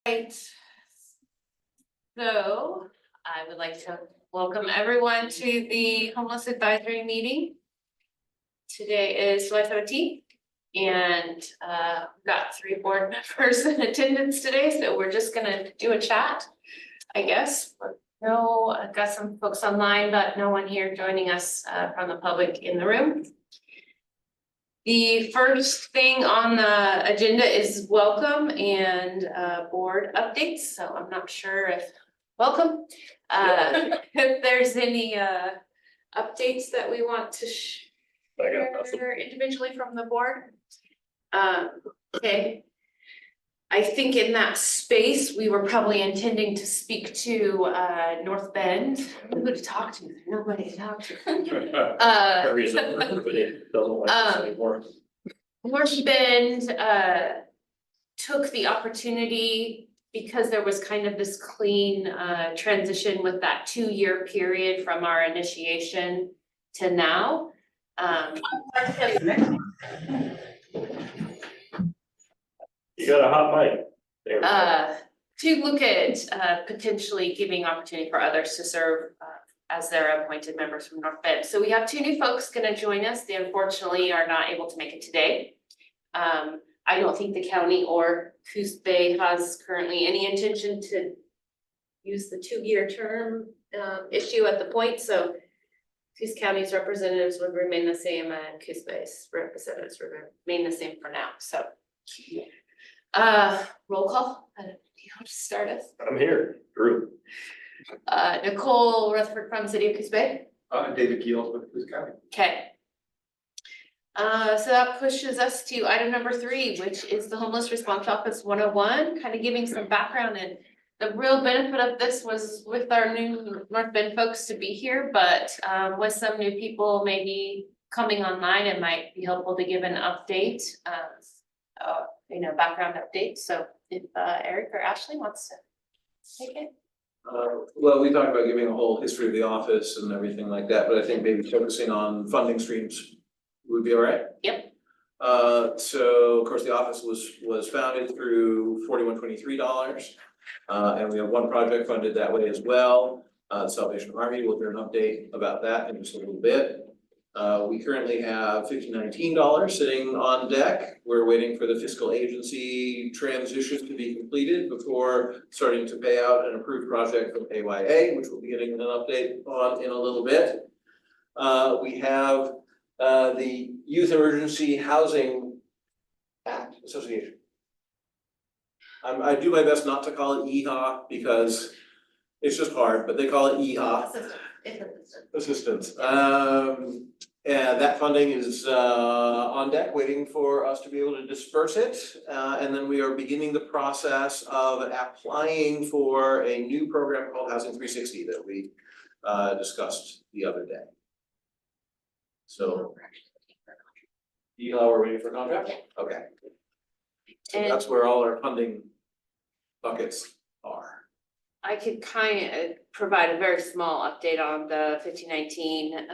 Right. So I would like to welcome everyone to the homeless advisory meeting. Today is July 17th and we've got 3 board members in attendance today, so we're just gonna do a chat, I guess. No, I've got some folks online, but no one here joining us from the public in the room. The first thing on the agenda is welcome and board updates. So I'm not sure if, welcome. If there's any updates that we want to share individually from the board. Okay. I think in that space, we were probably intending to speak to North Bend. Who to talk to? Nobody to talk to. North Bend took the opportunity because there was kind of this clean transition with that 2-year period from our initiation to now. You got a hot mic. There to look at potentially giving opportunity for others to serve as their appointed members from North Bend. So we have 2 new folks gonna join us. They unfortunately are not able to make it today. I don't think the county or Coos Bay has currently any intention to use the 2-year term issue at the point, so Coos County's representatives would remain the same and Coos Bay's representatives remain the same for now, so. Roll call, do you want to start us? I'm here, Drew. Nicole Rutherford from City of Coos Bay. David Keels with Coos County. Okay. So that pushes us to item number 3, which is the Homeless Response Office 101, kind of giving some background. And the real benefit of this was with our new North Bend folks to be here, but with some new people maybe coming online, it might be helpful to give an update, background update. So if Eric or Ashley wants to take it. Well, we talked about giving a whole history of the office and everything like that, but I think maybe focusing on funding streams would be all right. Yep. So of course, the office was founded through $4123. And we have 1 project funded that way as well. The Salvation Army, we'll hear an update about that in just a little bit. We currently have $5019 sitting on deck. We're waiting for the fiscal agency transition to be completed before starting to pay out an approved project from AYA, which we'll be getting an update on in a little bit. We have the Youth Emergency Housing Act Association. I do my best not to call it EHA because it's just hard, but they call it EHA. Assistance. And that funding is on deck, waiting for us to be able to disperse it. And then we are beginning the process of applying for a new program called Housing 360 that we discussed the other day. So, we're waiting for a contract? Okay. So And that's where all our funding buckets are. I could kind of provide a very small update on the 5019.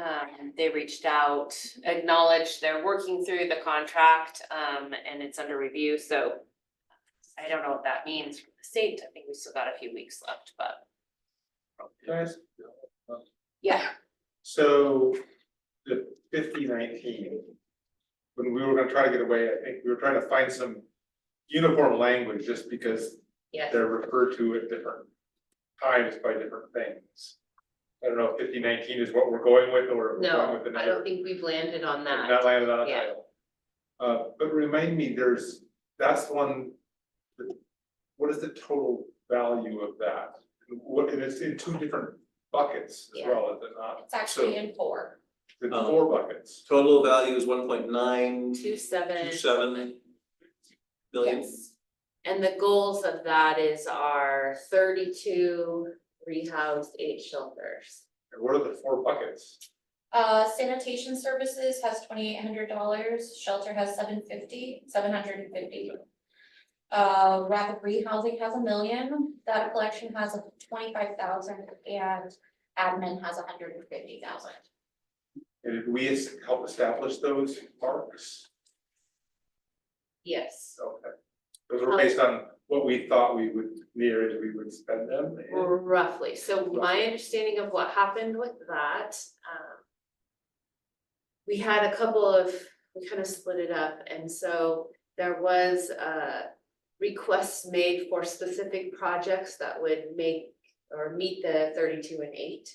They reached out, acknowledged they're working through the contract, and it's under review. So I don't know what that means for the state. I think we still got a few weeks left, but Guys, yeah. so the 5019, when we were gonna try to get away, I think we were trying to find some uniform language just because Yes. they're referred to at different times by different things. I don't know if 5019 is what we're going with or if we're going with No, another. I don't think we've landed on We've that. not landed on a Yeah. title. But remind me, that's one, what is the total value of that? And it's in 2 different buckets as Yeah. well, is it not? It's actually in 4. It's in 4 buckets. Total value is 1.927 27. million. Yes. And the goals of that is our 32 rehoused 8 shelters. And what are the 4 buckets? Sanitation services has $2,800, shelter has $750. Rapid rehousing has $1 million, data collection has $25,000, and admin has $150,000. And did we help establish those marks? Yes. Okay. Those were based on what we thought we would, the areas we would spend them in? Roughly, so my Roughly. understanding of what happened with that, we had a couple of, we kind of split it up, and so there was requests made for specific projects that would make or meet the 32 and 8.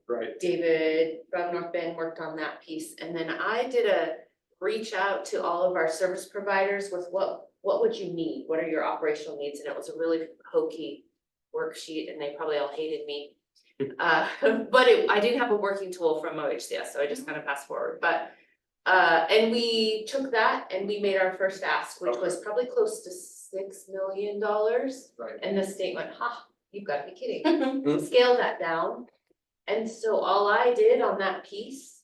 Right, David from North Bend worked on that piece, and then I did a reach out to all of our service providers with what would you need? What are your operational needs? And it was a really hokey worksheet, and they probably all hated me. But I didn't have a working tool from OHCS, so I just kind of passed forward, but and we took that and we made our first ask, which was probably close to $6 million. right. And the state went, ha, you've got to be kidding. Scale that down. And so all I did on that piece,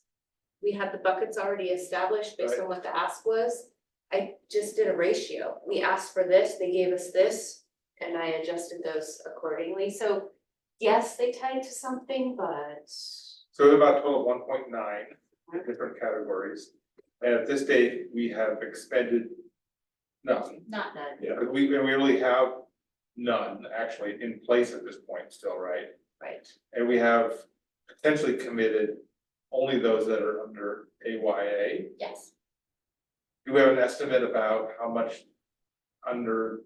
we had the buckets already established based on what the ask was. I just did a ratio. We asked for this, they gave us this, and I adjusted those accordingly. So yes, they tied to something, but So about a total of 1.9 different categories. And at this date, we have expended nothing. Not none. Yeah. But we really have none actually in place at this point still, right? right. And we have potentially committed only those that are under AYA. Yes. Do we have an estimate about how much under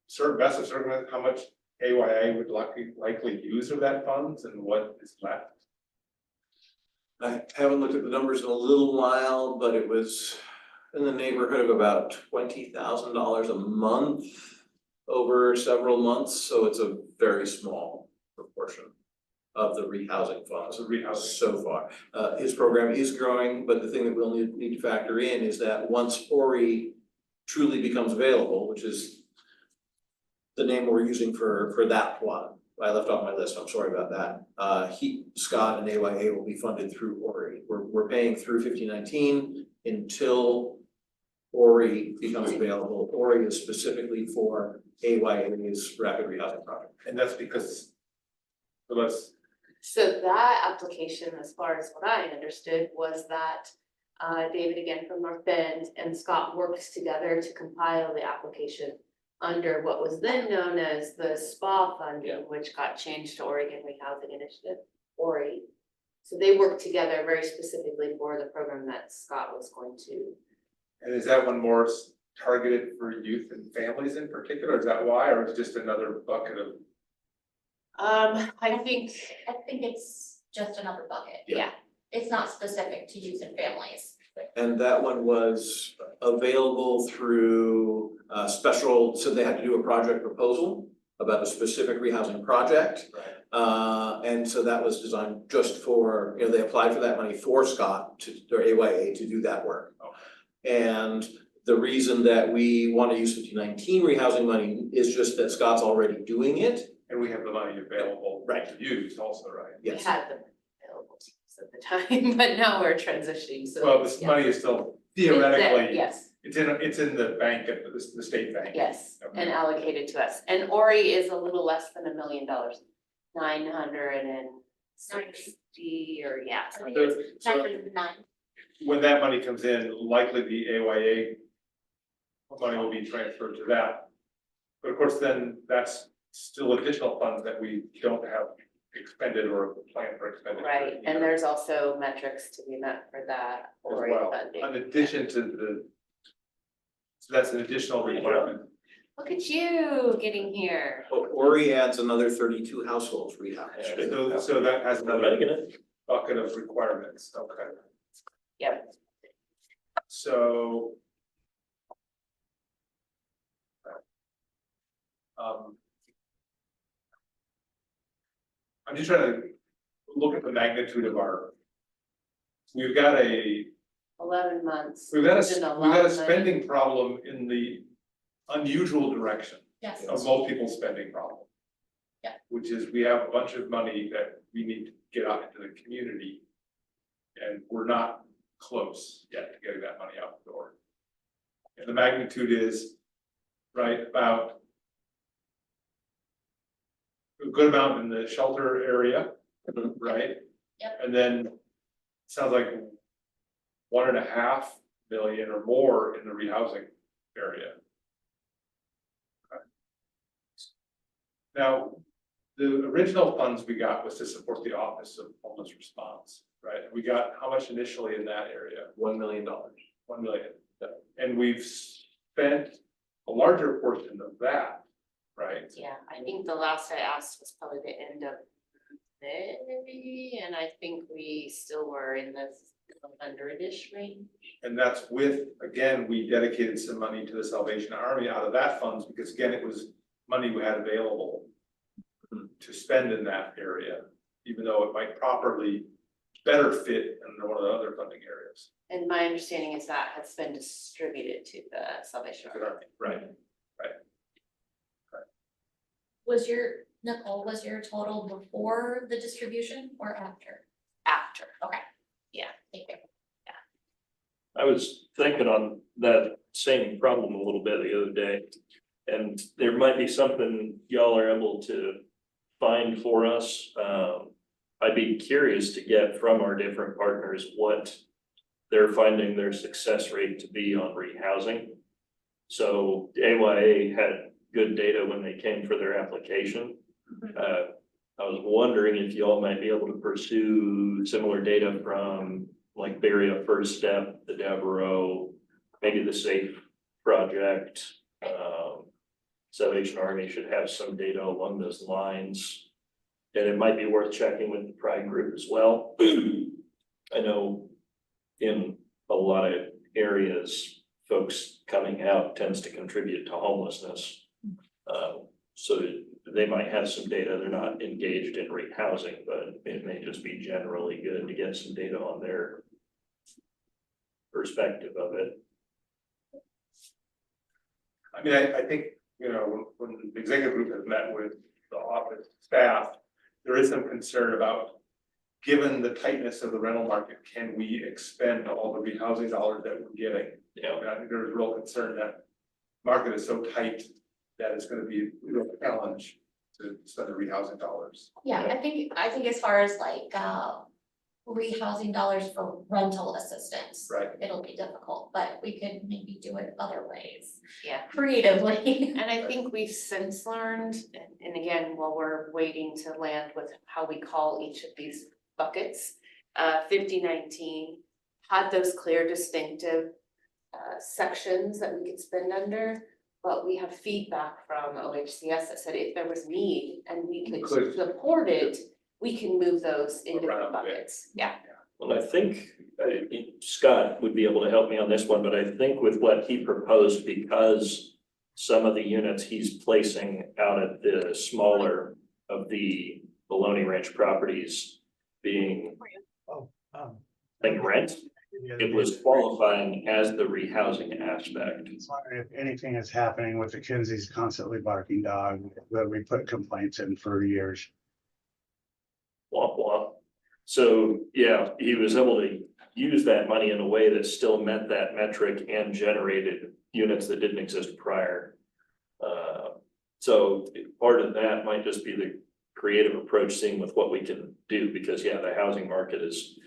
certain best of circumstances, how much AYA would likely use of that funds and what is left? I haven't looked at the numbers in a little while, but it was in the neighborhood of about $20,000 a month over several months, so it's a very small proportion of the rehousing funds. The rehousing. So far. His program is growing, but the thing that we'll need to factor in is that once Ori truly becomes available, which is the name we're using for that one. I left off my list, I'm sorry about that. Scott and AYA will be funded through Ori. We're paying through 1519 until Ori becomes available. Ori is specifically for AYA's rapid rehousing project. And that's because, so let's, So that application, as far as what I understood, was that David, again from North Bend, and Scott worked together to compile the application under what was then known as the SPA funding, which got changed to Oregon Rehousing Initiative, Ori. So they worked together very specifically for the program that Scott was going to. and is that one more targeted for youth and families in particular? Is that why, or is it just another bucket of? I think, I think it's just another bucket. yeah, It's not specific to youth and families. And that one was available through special, so they had to do a project proposal about a specific rehousing project. And so that was designed just for, they applied for that money for Scott or AYA to do that work. And the reason that we want to use 1519 rehousing money is just that Scott's already doing it. And we have the money available Right. to use also, right? we Yes. had them available to us at the time, but now we're transitioning, so. Well, this yeah. money is still It's there, theoretically, yes, it's in the bank at the state bank. yes, Okay. and allocated to us. And Ori is a little less than $1 million, 960 or yeah. something. So 909. when that money comes in, likely the AYA money will be transferred to that. But of course, then that's still additional funds that we don't have expended or planned for expenditure. Right, and either there's also metrics to be met for that as Ori well. funding. In addition to so that's an additional requirement. Look at you getting here. Ori adds another 32 households rehoused. So that has We're another making it. bucket of requirements, okay. Yep. So. I'm just trying to look at the magnitude of we've got a 11 months. We've got It's been a, lot we've got a of money. spending problem in the unusual direction Yes. of most people's spending problem. Yeah. Which is we have a bunch of money that we need to get out into the community. And we're not close yet to getting that money out the door. And the magnitude is, right, about a good amount in the shelter area, right? Yep. And then it sounds like 1.5 million or more in the rehousing area. Now, the original funds we got was to support the Office of Homeless Response, right? We got how much initially in that area? $1 million. 1 million. And we've spent a larger portion of that, right? Yeah, I think the last I asked was probably the end of May, and I think we still were in the 100-ish range. And that's with, again, we dedicated some money to the Salvation Army out of that funds, because again, it was money we had available to spend in that area, even though it might properly better fit in one of the other funding areas. And my understanding is that has been distributed to the Salvation Army. Right. Nicole, was your total before the distribution or after? After. Thank you. I was thinking on that same problem a little bit the other day. And there might be something y'all are able to find for us. I'd be curious to get from our different partners what they're finding their success rate to be on rehousing. So AYA had good data when they came for their application. I was wondering if y'all might be able to pursue similar data from like Berea First Step, the Devereaux, maybe the SAFE project. Salvation Army should have some data along those lines. And it might be worth checking with the Pride group as well. I know in a lot of areas, folks coming out tends to contribute to homelessness. So they might have some data. They're not engaged in rehousing, but it may just be generally good to get some data on their perspective of it. I mean, I think, you know, when the executive group has met with the office staff, there is some concern about, given the tightness of the rental market, can we expend all the rehousing dollars that we're getting? Yeah. And I think there's real concern that market is so tight that it's gonna be a real challenge to spend the rehousing dollars. Yeah, I think as far as like, rehousing dollars for rental assistance. Right. It'll be difficult, but we could maybe do it other ways, Yeah. creatively. And I think we've since learned, and again, while we're waiting to land with how we call each of these buckets, 5019 had those clear distinctive sections that we could spend under, but we have feedback from OHCS that said if there was need and we Could. could support it, we can move those into Around different a bit. buckets. Yeah. Well, I think Scott would be able to help me on this one, but I think with what he proposed, because some of the units he's placing out at the smaller of the Bologna Ranch properties being like rent, it was qualifying as the rehousing aspect. Wondering if anything is happening with the Kinsey's constantly barking dog that we put complaints in for years. Womp womp. So, yeah, he was able to use that money in a way that still met that metric and generated units that didn't exist prior. So part of that might just be the creative approach, seeing with what we can do, because yeah, the housing market is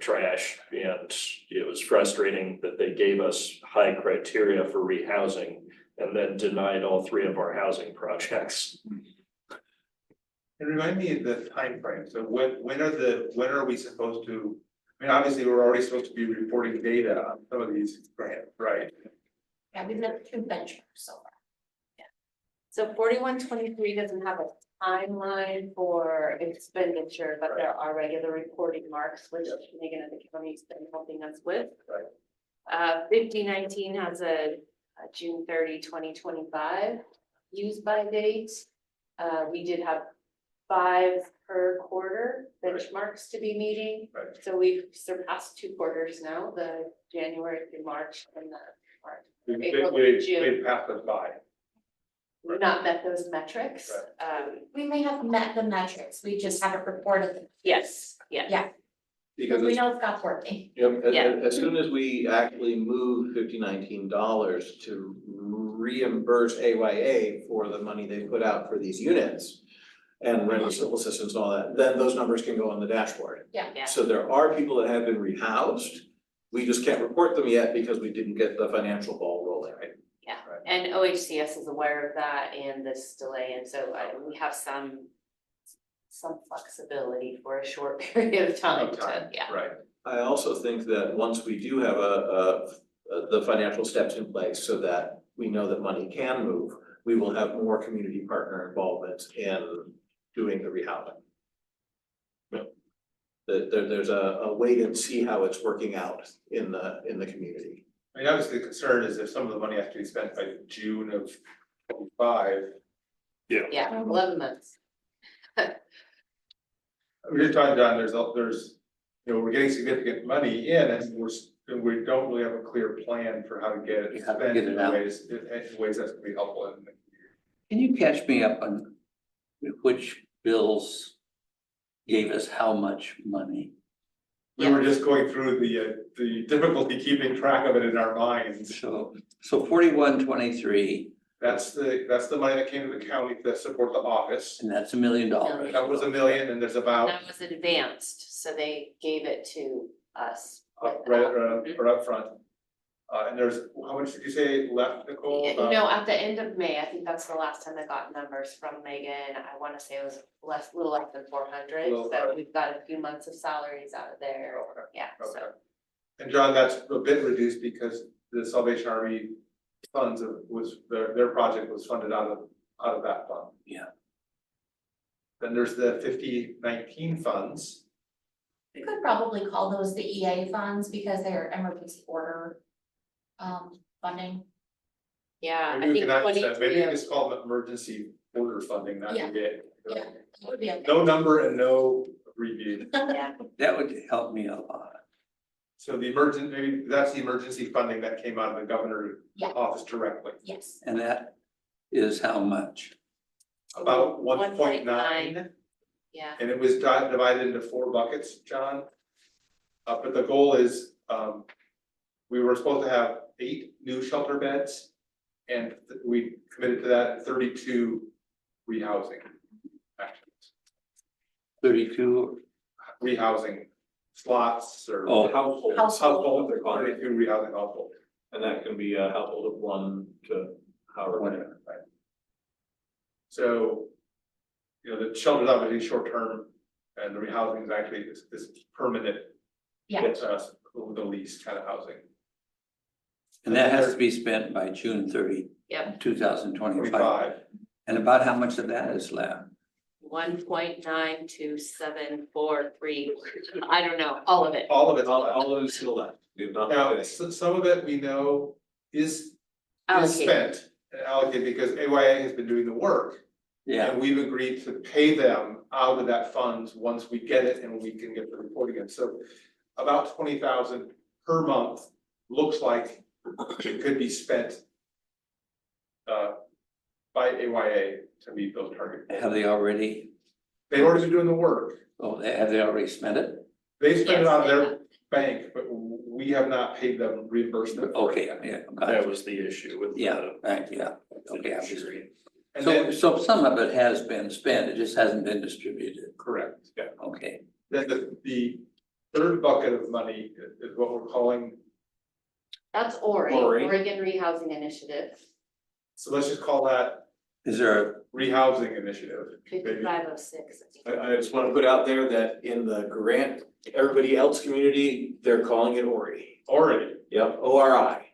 trash, and it was frustrating that they gave us high criteria for rehousing and then denied all 3 of our housing projects. And remind me of the timeframe. So when are we supposed to, I mean, obviously, we're already supposed to be reporting data on some of these grants, right? Yeah, we've got 2 benchmarks so far. So 4123 doesn't have a timeline for expenditure, but there are regular reporting marks, which Megan and the county's been helping us with. Right. 5019 has a June 30, 2025 use by date. We did have 5 per quarter benchmarks to be meeting. Right. So we've surpassed 2 quarters now, the January through March and the March. April to June. We've passed us by. We've not met those metrics. We may have met the metrics, we just haven't reported them. Yes, yeah. Yeah, Because we it's, know Scott's working. yep, Yeah. as soon as we actually move $5019 to reimburse AYA for the money they put out for these units and rental civil assistance and all that, then those numbers can go on the dashboard. Yeah. So there are people that have been rehoused. We just can't report them yet because we didn't get the financial ball rolling, right? And OHCS is aware of that and this delay, and so we have some flexibility for a short period of time to, yeah. Right. I also think that once we do have the financial steps in place so that we know that money can move, we will have more community partner involvement in doing the rehousing. There's a wait and see how it's working out in the community. I mean, obviously the concern is if some of the money has to be spent by June of 25. Yeah, 11 months. We were talking, John, there's, you know, we're getting significant money in and we don't really have a clear plan for how to get it How to spent get it in out. ways that's gonna be helpful. Can you catch me up on which bills gave us how much money? We were just going through the difficulty keeping track of it in our minds. So 4123, That's the money that came to the county to support the office. and that's $1 million. That was $1 million and there's about That was advanced, so they gave it to us. right up front. And there's, how much did you say left, Nicole? You know, at the end of May, I think that's the last time I got numbers from Megan. I wanna say it was little less than 400, Little so less. we've got a few months of salaries out of there. Okay. Yeah, Okay. so, And John, that's a bit reduced because the Salvation Army funds their project was funded out of that fund. Yeah. Then there's the 5019 funds. We could probably call those the EA funds because they're emergency order funding. yeah, I Maybe we think can add that, 23 maybe of- just call them emergency order funding, not Yeah. EA. Yeah. That would be okay. No number and no abbreviation. yeah, That would help me a lot. So maybe that's the emergency funding that came out of the governor's Yeah. office directly. Yes, And that is how much? About 1.9. 1.9. yeah. And it was divided into 4 buckets, John. But the goal is, we were supposed to have 8 new shelter beds. And we committed to that 32 rehousing actions. 32? Rehousing slots or. Oh. Household. Household, they're called. 32 rehousing household. And that can be a household of 1 to however many. Whatever. So, you know, the shelter's obviously short-term and the rehousing is actually this permanent. Yeah. It's the lease kind of housing. And that has to be spent by June 30, Yep. 2025. 25. And about how much of that is left? 1.92743, I don't know, all of it. All of it. All of it is still left. We have not Now, finished. some of it we know is Allocated. spent and allocated because AYA has been doing the work. Yeah, And we've agreed to pay them out of that funds once we get it and we can get the reporting in. So about 20,000 per month looks like it could be spent by AYA to meet those targets. have they already, They've already been doing the work. have they already spent it? They spent it Yes, out of they their have. bank, but we have not paid them reimbursement. Okay, yeah, got That it. was the issue with Yeah, the. right, yeah, okay, I'm just. And So, then, so some of it has been spent, it just hasn't been distributed, correct, yeah. okay. Then the third bucket of money is what we're calling, That's ORI, ORI. Oregon Rehousing Initiative, so let's just call that Is there, rehousing initiative. 5506. I think. I just want to put out there that in the grant, everybody else community, they're calling it ORI. Already, Yep, ORI.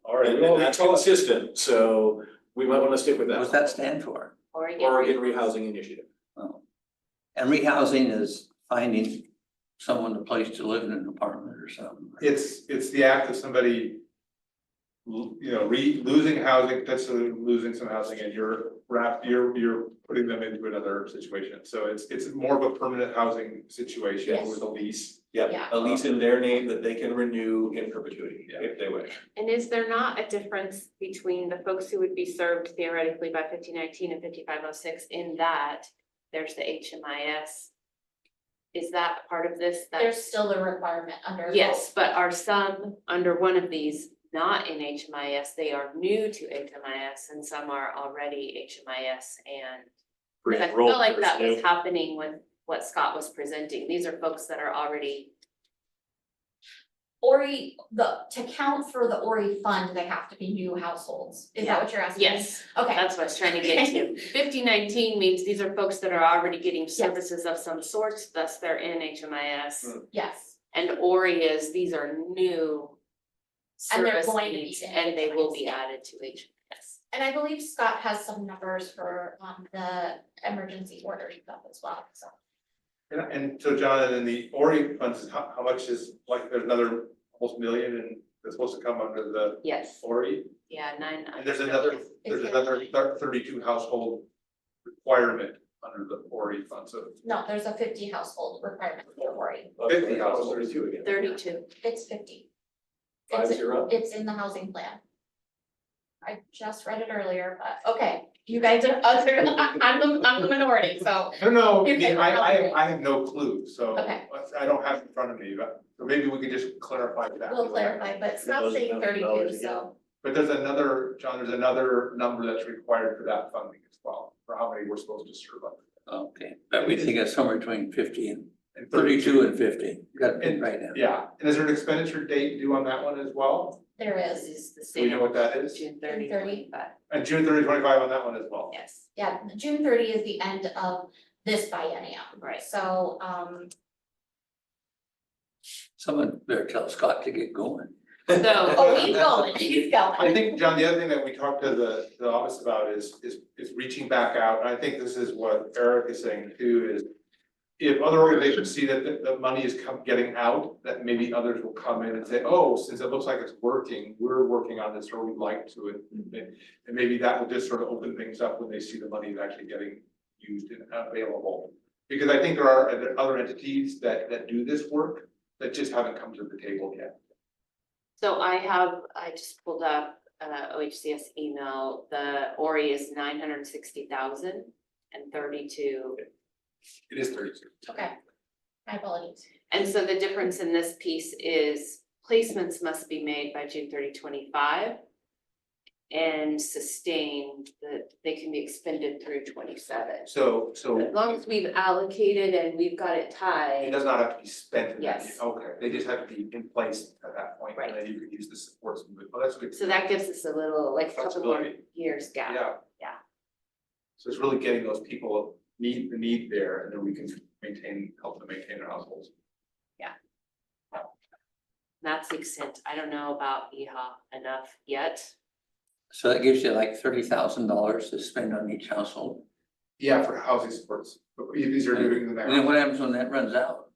already. And that's consistent, so we might want to stick with that. what's that stand for? Oregon Rehousing Initiative. Oh. And rehousing is finding someone a place to live in an apartment or something. It's the act of somebody, you know, losing housing, potentially losing some housing and you're putting them into another situation. So it's more of a permanent housing situation Yes. with a lease. Yep, Yeah. a lease in their name that they can renew in perpetuity if they wish. And is there not a difference between the folks who would be served theoretically by 5019 and 5506 in that there's the HMIS? Is that part of this? there's still the requirement under. Yes, but are some under one of these not in HMIS? They are new to HMIS and some are already HMIS and. Because I feel Pre-enrolled like that was person. happening with what Scott was presenting. These are folks that are already Ori, to count for the Ori fund, they have to be new households. Is that what you're asking? Yes, Okay, that's what I was trying to get to. 5019 means these are folks that are already getting services of some sort, thus they're in HMIS. yes. And Ori is, these are new And they're service going to be needs, in and they will HMIS, be yeah. added to HMIS. And I believe Scott has some numbers for the emergency order stuff as well, so. And so John, and the Ori funds, how much is, like, there's another almost million and that's supposed to come under the Yes, Ori? yeah, 9. And there's another 32 household requirement under the Ori fund, so No, there's a 50 household requirement for Ori. 50 households. 32 again. 32. It's 50. 50. It's in the housing plan. I just read it earlier, but okay, you guys are other, I'm the minority, so. No, You're saying I have no clue, so. Okay. I don't have it in front of me, but, so maybe we could just clarify that. We'll clarify, but Scott's saying 32, so. But there's another, John, there's another number that's required for that funding as well, for how many we're supposed to serve under. Okay, but we think it's somewhere between 50 and And 32 and 50, got it right now. Yeah, and is there an expenditure date due on that one as well? There This is, is the Do we same. know what that is? June 30, 30. 25. And June 30, 25 on that one as well? Yes, yeah, June 30 is the end of this biennium. right. So, Someone better tell Scott to get going. So. oh, he's going, he's I going. think, John, the other thing that we talked to the office about is reaching back out, and I think this is what Eric is saying too, is if other organizations see that the money is getting out, that maybe others will come in and say, oh, since it looks like it's working, we're working on this, or we'd like to, and maybe that will just sort of open things up when they see the money is actually getting used and available. Because I think there are other entities that do this work that just haven't come to the table yet. So I just pulled up OHCS email, the Ori is 960,000 and 32. It is 32. Okay, my apologies. And so the difference in this piece is placements must be made by June 30, 25. And sustained, that they can be expended through 27. So As long as we've allocated and we've got it it tied, does not have to be spent in that Yes. year. Okay, they just have to be in place at that point, and then you could use the supports. Oh, that's good. so that gives us a little, like a couple more Flexibility. years gap. Yeah. Yeah. So it's really getting those people the need there, and then we can help them maintain their households. That's the extent. I don't know about EHA enough yet. So that gives you like $30,000 to spend on each household. Yeah, for housing supports, but these are doing them And then now. what happens when that runs out?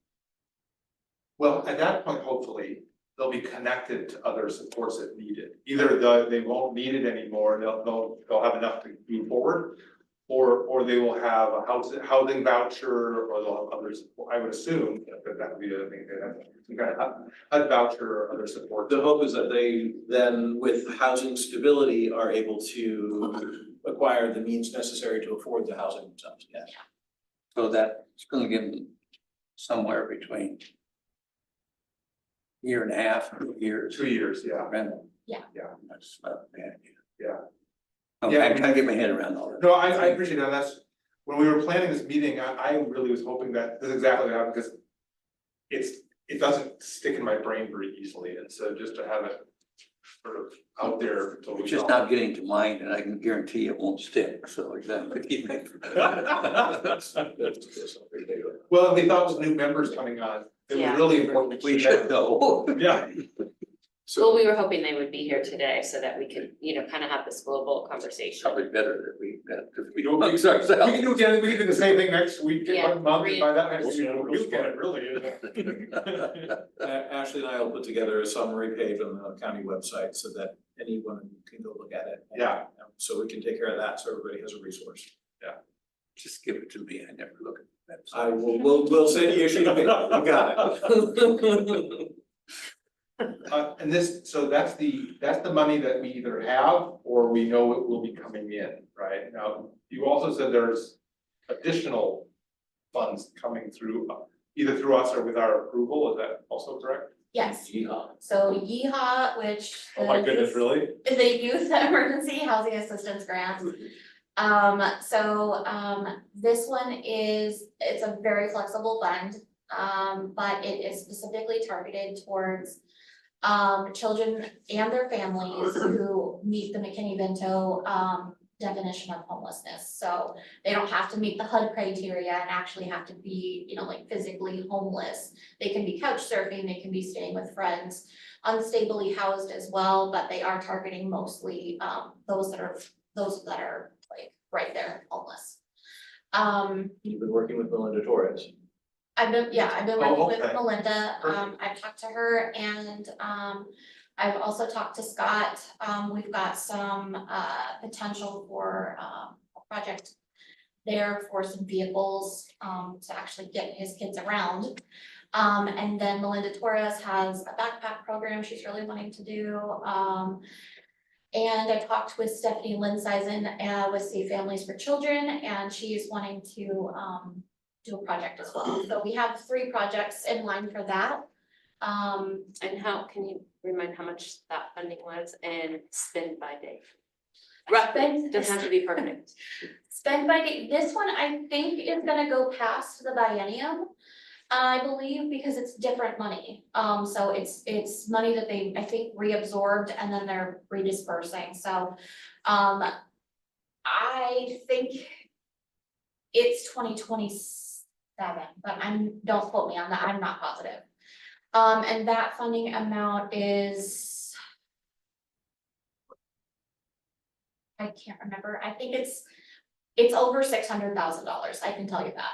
Well, at that point, hopefully, they'll be connected to other supports that need it. Either they won't need it anymore, they'll have enough to move forward. Or they will have a housing voucher, or they'll have others, I would assume that would be the other thing, they have some kind of HUD voucher or other support. The hope is that they then, with housing stability, are able to acquire the means necessary to afford the housing themselves, yes. So that's gonna give them somewhere between year and a half, 2 years. 2 years, yeah. Rental. Yeah. Yeah. That's about bad. Yeah. Okay, Yeah, I I'm mean- trying to get my head around all that. No, I appreciate that, that's, when we were planning this meeting, I really was hoping that this is exactly what happened, because it doesn't stick in my brain very easily, and so just to have it sort of out there until we. It's just not getting to mind, and I can guarantee it won't stick, so exactly. Well, we thought with new members coming on, it was Yeah. really important. We should know. Yeah. Well, we were hoping they would be here today so that we could, kind of have this global conversation. Probably better that we got to be We amongst can ourselves. do again, we can do the same thing next week, Yeah, one month, and by that time, agree. you get it, really, isn't it? Ashley and I will put together a summary page on the county website so that anyone can go look at it. Yeah. So we can take care of that, so everybody has a resource. Just give it to me, I never look at that. I will, we'll send you a sheet of paper, you got it. And this, so that's the money that we either have or we know it will be coming in, right? Now, you also said there's additional funds coming through, either through us or with our approval, is that also correct? Yes, Yeehaw. so Yeehaw, which. Oh my goodness, really? The Youth Emergency Housing Assistance Grant. This one it's a very flexible fund, but it is specifically targeted towards children and their families who meet the McKinney-Vento, definition of homelessness. So they don't have to meet the HUD criteria and actually have to be, you know, like physically homeless. They can be couch surfing, they can be staying with friends, unstably housed as well, but they are targeting mostly, those that are like right there homeless. You've been working with Melinda Torres. I've been Oh, working with okay. Melinda, Perfect. I've talked to her and, I've also talked to Scott, we've got some, potential for, a project there for some vehicles, to actually get his kids around. And then Melinda Torres has a backpack program she's really wanting to do, and I talked with Stephanie Linsizen, with Safe Families for Children, and she's wanting to, do a project as well. So we have 3 projects in line for that. And how, can you remind how much that funding was and spend by day? Roughly, doesn't have to be perfect. Spend by day, this one I think is gonna go past the biennium, I believe, because it's different money. So it's money that they, I think, reabsorbed and then they're redispersing, so, I think it's 2027, but don't quote me on that, I'm not positive. And that funding amount is, I can't remember, I think it's over $600,000, I can tell you that.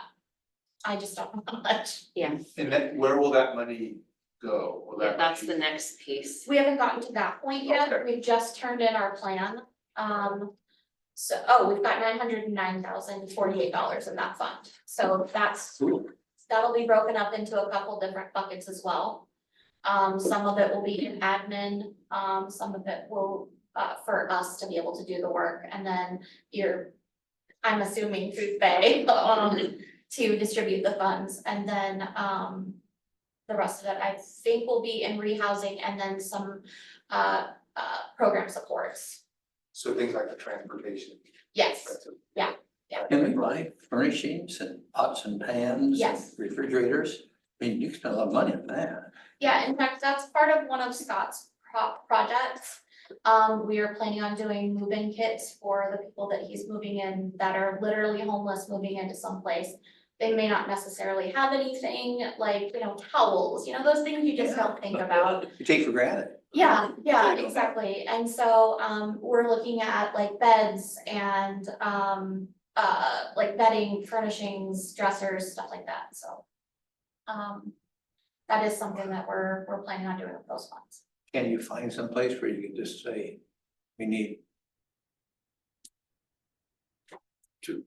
I just don't know how much. Yeah, And then where will that money go? Will that that's money- the next piece. We haven't gotten to that point yet, Okay. we've just turned in our plan. We've got $909,048 in that fund, so that'll be broken up into a couple different buckets as well. Some of it will be in admin, some of it will, for us to be able to do the work, and then I'm assuming food pay, to distribute the funds, and then, the rest of it, I think, will be in rehousing and then some, program supports. So things like the transportation. Yes, That's it. Can we buy furnishings and pots and pans? Yes. Refrigerators? I mean, you can spend a lot of money on that. yeah, in fact, that's part of one of Scott's projects. We are planning on doing move-in kits for the people that he's moving in that are literally homeless, moving into someplace. They may not necessarily have anything like, you know, towels, you know, those things you just don't think about. You take for granted. Yeah, Yeah. exactly, and so, we're looking at like beds and, like bedding, furnishings, dressers, stuff like that, so. That is something that we're planning on doing with those funds. Can you find some place where you can just say, we need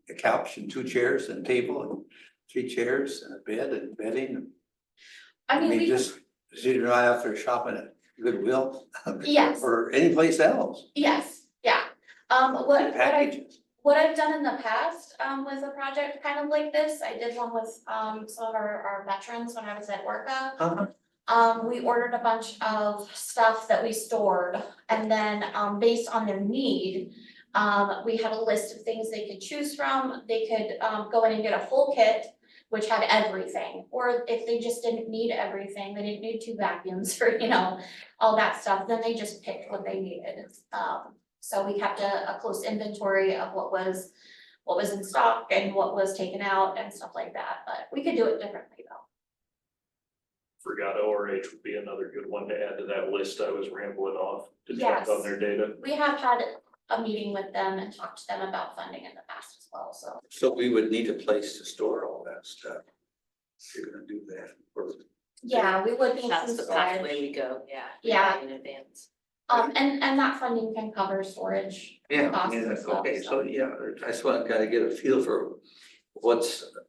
a couch and 2 chairs and a table and 3 chairs and a bed and bedding? I mean, we Just, so you're not out there shopping at Goodwill. Yes. Or any place else. yes, yeah, what Packages. I've done in the past, with a project kind of like this, I did one with, some of our veterans when I was at Orca. We ordered a bunch of stuff that we stored, and then, based on their need, we had a list of things they could choose from. They could, go in and get a full kit, which had everything, or if they just didn't need everything, they didn't need 2 vacuums or, you know, all that stuff, then they just picked what they needed. So we kept a close inventory of what was in stock and what was taken out and stuff like that, but we could do it differently though. Forgot ORH would be another good one to add to that list I was rambling off to check Yes. on their data. We have had a meeting with them and talked to them about funding in the past as well, so. So we would need a place to store all that stuff. If you're gonna do that. Or- Yeah, we would need That's some the pathway storage. we go, yeah. Yeah. In advance. And that funding can cover storage. Yeah, costs yeah, and stuff, okay, so yeah, I just want to kind of get a feel for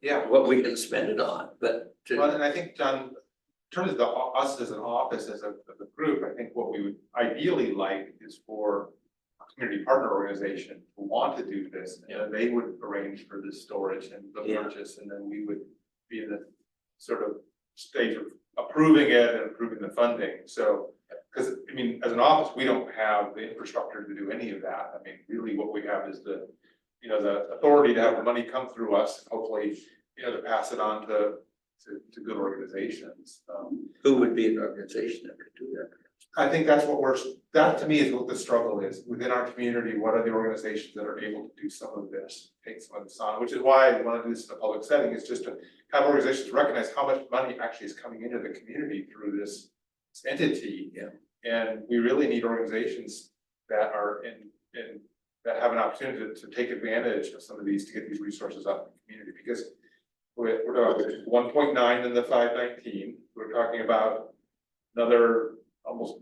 Yeah, what we can spend it on, but well, to, and I think, John, in terms of us as an office, as a group, I think what we would ideally like is for a community partner organization who want to do this, and then they would arrange for the storage and the Yeah. purchase, and then we would be in the sort of stage of approving it and approving the funding, so. Cause I mean, as an office, we don't have the infrastructure to do any of that, I mean, really what we have is the, you know, the authority to have the money come through us, hopefully, you know, to pass it on to good organizations. who would be an organization that could do that? I think that's what that to me is what the struggle is, within our community, what are the organizations that are able to do some of this, take some of this on, which is why I wanna do this in a public setting, is just to have organizations recognize how much money actually is coming into the community through this entity. Yeah. And we really need organizations that are in that have an opportunity to take advantage of some of these, to get these resources out in the community, because we're talking 1.9 in the 519, we're talking about another almost,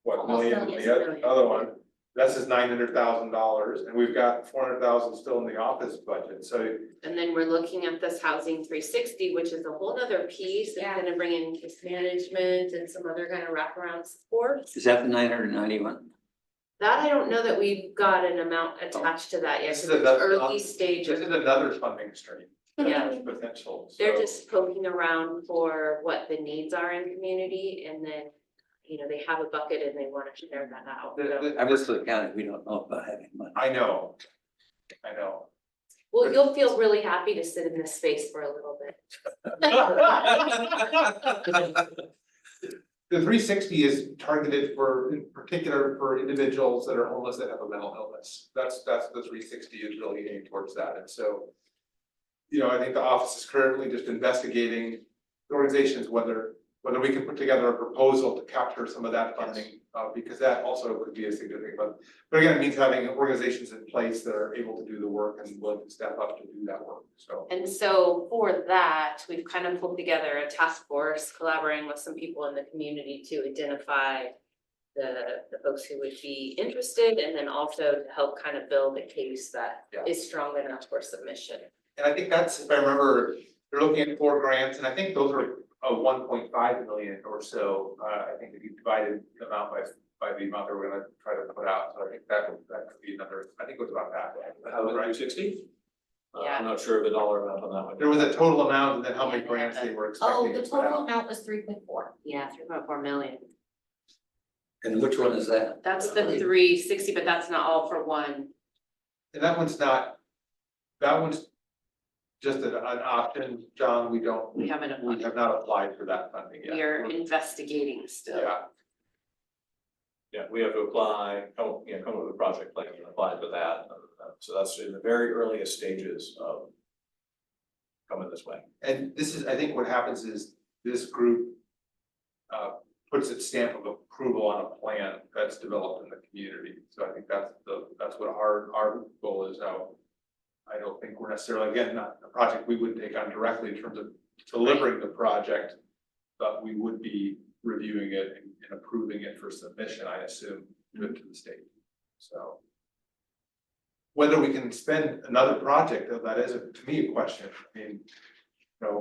what, Almost million, million. the other one. This is $900,000, and we've got 400,000 still in the office budget, so. And then we're looking at this housing 360, which is a whole nother piece. It's Yeah. gonna bring in case management and some other kind of wraparound support. Is that the 991? That I don't know that we've got an amount attached to that yet, This because is it's another- early This stages. is another funding stream. that Yeah. has Potential, They're so. just poking around for what the needs are in community, and then, you know, they have a bucket and they wanna share that out. So- I was to the county, we don't know about having money. I know. Well, you'll feel really happy to sit in this space for a little bit. The 360 is targeted for, in particular, for individuals that are homeless that have a mental illness. That's the 360 is really aimed towards that, and so. I think the office is currently just investigating the organizations, whether we can put together a proposal to capture some of that funding. Because that also could be a significant, but again, it means having organizations in place that are able to do the work and willing to step up to do that work, so. And so for that, we've kind of pulled together a task force, collaborating with some people in the community to identify the folks who would be interested, and then also to help kind of build a case that Yeah. is strong enough for submission. And I think that's, if I remember, they're looking at 4 grants, and I think those are 1.5 million or so. I think if you divided the amount by the amount that we're gonna try to put out, so I think that could be another, I think it was about that. How was 360? Yeah. I'm not sure of the dollar amount on that one. There was a total amount, and then how many Yeah, grants yeah. they were Oh, expecting the to put total out. amount was 3.4. Yeah, 3.4 million. And which one is that? That's the 360, but that's not all for one. And that one's just an option, John, we haven't applied. have not applied for that funding yet. We are investigating still. Yeah, Yeah, we have to apply, come up with a project plan and apply for that. So that's in the very earliest stages of coming this way. and this is, I think what happens is this group puts its stamp of approval on a plan that's developed in the community. So I think that's what our goal is now. I don't think we're necessarily, again, not a project we would take on directly in terms of delivering the project, but we would be reviewing it and approving it for submission, I assume, to the state. So whether we can spend another project, that is, to me, a question. I mean,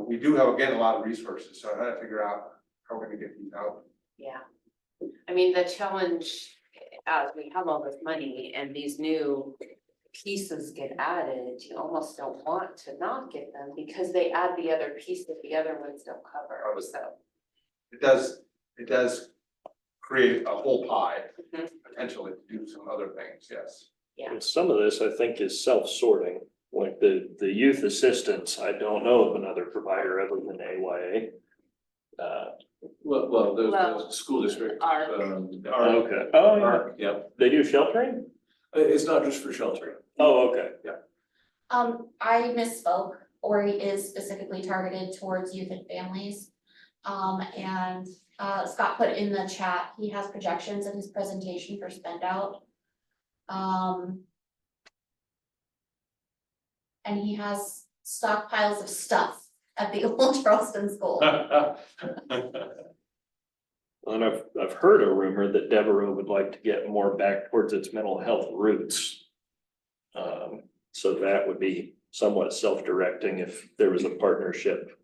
we do have, again, a lot of resources, so I had to figure out how we're gonna get these out. Yeah. I mean, the challenge, as we have all this money and these new pieces get added, you almost don't want to not get them because they add the other piece that the other ones don't cover, so. It does create a whole pie, Mhm. potentially to do some other things, yes. Yeah. And some of this, I think, is self-sorting, like the youth assistance, I don't know of another provider other than AYA. Well, the Well, school district. ARC. Okay, oh, yeah, ARC, yep. they do sheltering? It's not just for sheltering. Oh, okay. I misspoke. Ori is specifically targeted towards youth and families. And Scott put in the chat, he has projections in his presentation for spend out. And he has stockpiles of stuff at the old Charleston school. And I've heard a rumor that Devereaux would like to get more back towards its mental health roots. So that would be somewhat self-directing if there was a partnership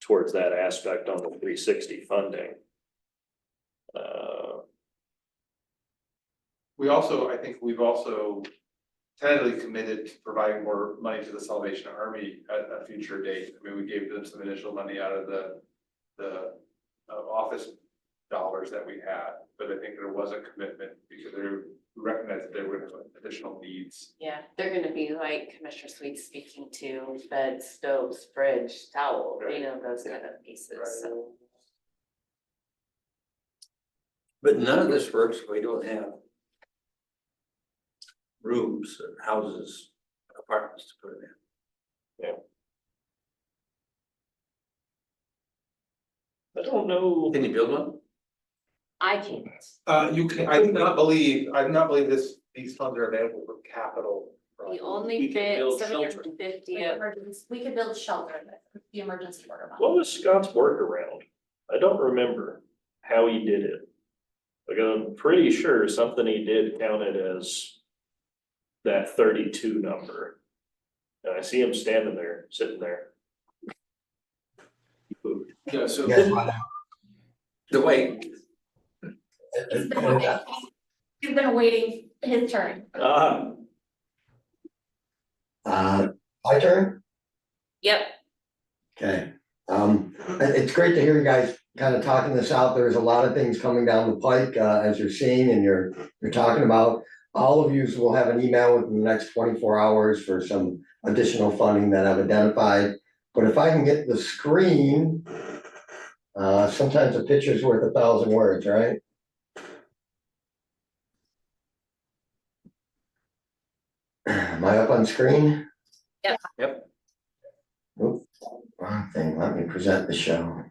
towards that aspect on the 360 funding. I think we've also tentatively committed to providing more money to the Salvation Army at a future date. I mean, we gave them some initial money out of the office dollars that we had, but I think there was a commitment because they recognized that there were additional needs. Yeah, they're gonna be like Commissioner Sweet's speaking to beds, stoves, fridge, towel, Right. those kind of pieces, so. But none of this works if we don't have rooms or houses, apartments to put it in. I don't know. Can you build one? I can't. You can, I do not believe these funds are available for capital. The projects. only We can bit, build 750 Like of emergency, we could build shelter, the emergency order money. What was Scott's workaround? I don't remember how he did it. Like, I'm pretty sure something he did counted as that 32 number. And I see him standing there, sitting there. Yeah, so. The way, He's been waiting. He's been waiting his turn. My turn? Yep, Okay. It's great to hear you guys kind of talking this out. There's a lot of things coming down the pike, as you're seeing and you're talking about. All of you will have an email within the next 24 hours for some additional funding that I've identified. But if I can get the screen, sometimes a picture's worth 1,000 words, right? Am I up on screen? yep, Oop, wrong thing, let me present the show.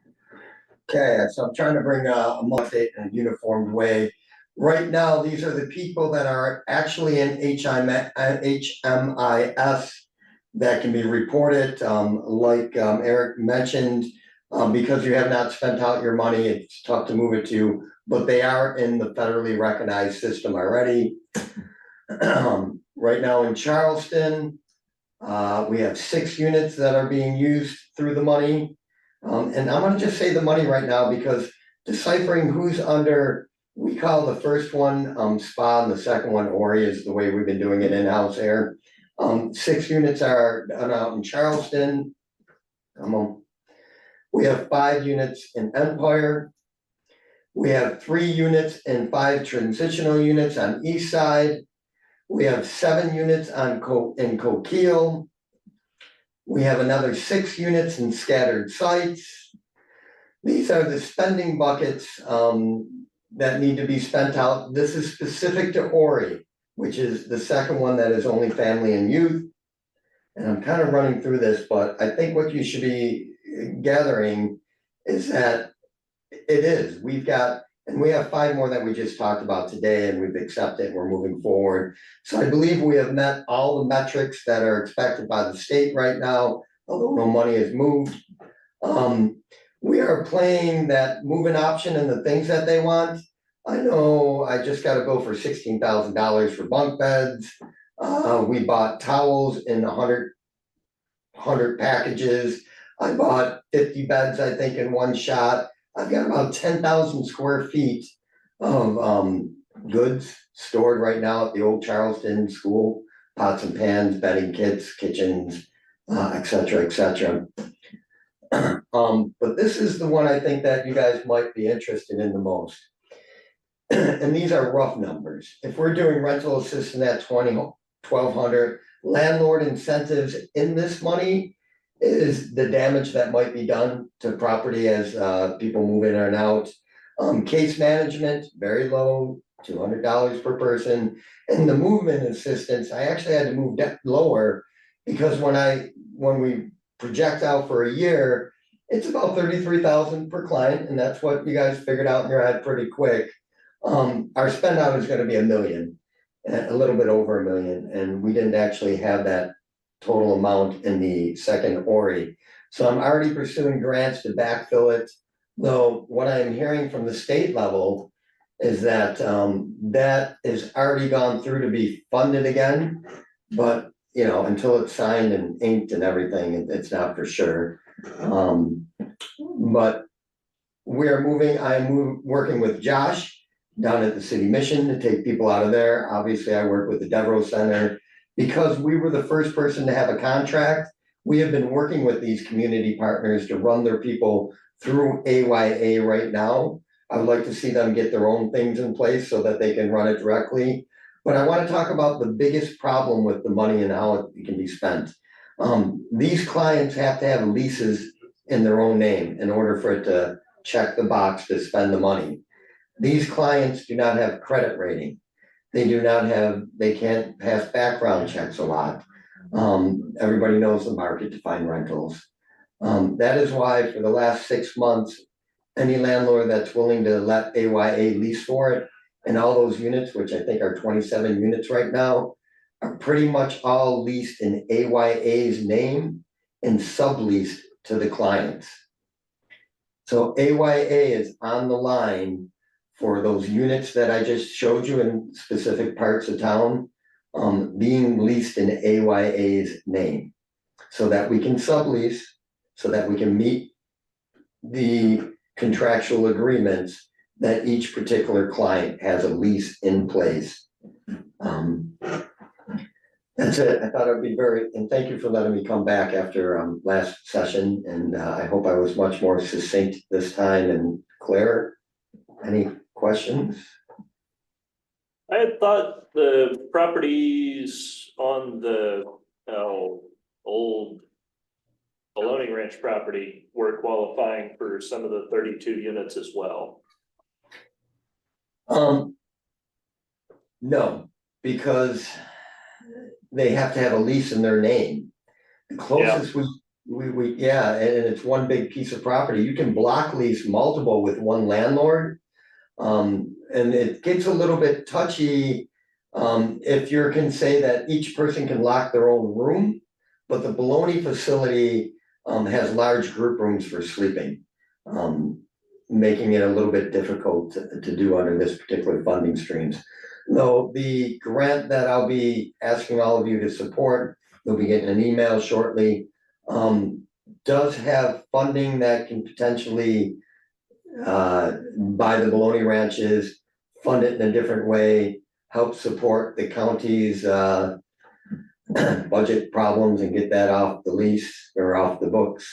Okay, so I'm trying to bring a update in a uniformed way. Right now, these are the people that are actually in HMIS that can be reported, like Eric mentioned, because you have not spent out your money, it's tough to move it to you, but they are in the federally recognized system already. Right now in Charleston, we have 6 units that are being used through the money. And I'm gonna just say the money right now because deciphering who's under, we call the first one spa and the second one Ori is the way we've been doing it in-house here. 6 units are done out in Charleston. Come on. We have 5 units in Empire. We have 3 units and 5 transitional units on East Side. We have 7 units in Coquille. We have another 6 units in scattered sites. These are the spending buckets that need to be spent out. This is specific to Ori, which is the second one that is only family and youth. And I'm kind of running through this, but I think what you should be gathering is that it is. And we have 5 more that we just talked about today and we've accepted and we're moving forward. So I believe we have met all the metrics that are expected by the state right now, although no money is moved. We are playing that move-in option and the things that they want. I know I just got a bill for $16,000 for bunk beds. We bought towels in 100 packages. I bought 50 beds, I think, in one shot. I've got about 10,000 square feet of goods stored right now at the old Charleston school, pots and pans, bedding kits, kitchens, et cetera, et cetera. But this is the one I think that you guys might be interested in the most. And these are rough numbers. If we're doing rental assistance at $1,200, landlord incentives in this money is the damage that might be done to property as people move in and out. Case management, very low, $200 per person. And the movement assistance, I actually had to move that lower because when we project out for a year, it's about 33,000 per client, and that's what you guys figured out in your head pretty quick. Our spend out is gonna be $1 million, a little bit over $1 million, and we didn't actually have that total amount in the second Ori. So I'm already pursuing grants to backfill it. Though what I am hearing from the state level is that that is already gone through to be funded again. But you know, until it's signed and inked and everything, it's not for sure. But we're moving, I'm working with Josh down at the city mission to take people out of there. Obviously, I work with the Devereaux Center. Because we were the first person to have a contract, we have been working with these community partners to run their people through AYA right now. I would like to see them get their own things in place so that they can run it directly. But I want to talk about the biggest problem with the money and how it can be spent. These clients have to have leases in their own name in order for it to check the box to spend the money. these clients do not have credit rating. They can't pass background checks a lot. Everybody knows the market to find rentals. That is why for the last 6 months, any landlord that's willing to let AYA lease for it, and all those units, which I think are 27 units right now, are pretty much all leased in AYA's name and subleased to the clients. So AYA is on the line for those units that I just showed you in specific parts of town, being leased in AYA's name. So that we can sublease, so that we can meet the contractual agreements that each particular client has a lease in place. That's it. I thought it would be and thank you for letting me come back after last session, and I hope I was much more succinct this time and clear. Any questions? I had thought the properties on the old Bologna Ranch property were qualifying for some of the 32 units as well. No, because they have to have a lease in their name. The closest yeah, and it's one big piece of property. You can block lease multiple with one landlord. And it gets a little bit touchy, if you can say that each person can lock their own room, but the Bologna facility has large group rooms for sleeping, making it a little bit difficult to do under this particular funding streams. Though the grant that I'll be asking all of you to support, you'll be getting an email shortly, does have funding that can potentially buy the Bologna ranches, fund it in a different way, help support the county's budget problems and get that off the lease or off the books.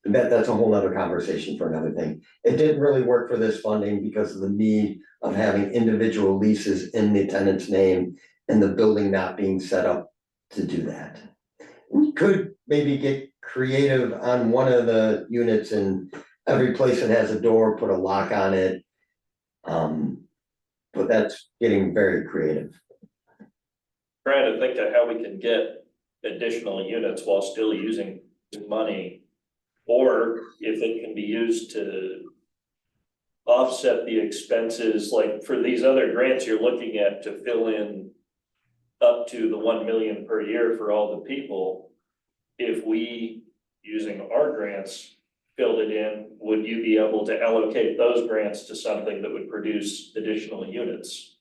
That's a whole other conversation for another thing. It didn't really work for this funding because of the need of having individual leases in the tenant's name and the building not being set up to do that. We could maybe get creative on one of the units and every place that has a door, put a lock on it. But that's getting very creative. Trying to think of how we can get additional units while still using money. Or if it can be used to offset the expenses, like for these other grants you're looking at to fill in up to the 1 million per year for all the people. If we, using our grants, filled it in, would you be able to allocate those grants to something that would produce additional units?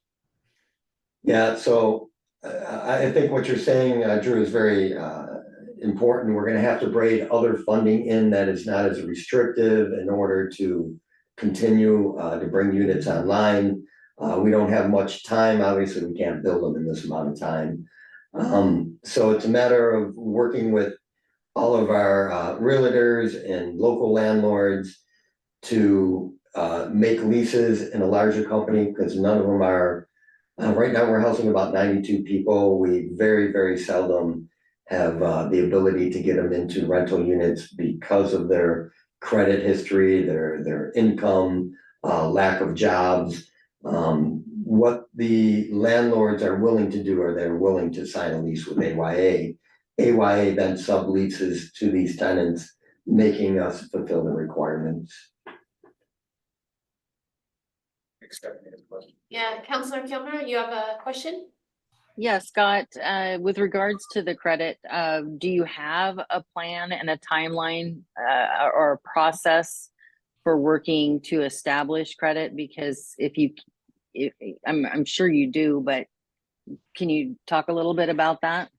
Yeah, so I think what you're saying, Drew, is very important. We're gonna have to braid other funding in that is not as restrictive in order to continue to bring units online. We don't have much time. Obviously, we can't build them in this amount of time. So it's a matter of working with all of our realtors and local landlords to make leases in a larger company, because none of them are, right now we're housing about 92 people. We very, very seldom have the ability to get them into rental units because of their credit history, their income, lack of jobs. What the landlords are willing to do, or they're willing to sign a lease with AYA. AYA then subleases to these tenants, making us fulfill the requirements. Yeah, Counselor Kilmer, you have a question? Yeah, Scott, with regards to the credit, do you have a plan and a timeline or a process for working to establish credit? Because I'm sure you do, but can you talk a little bit about that?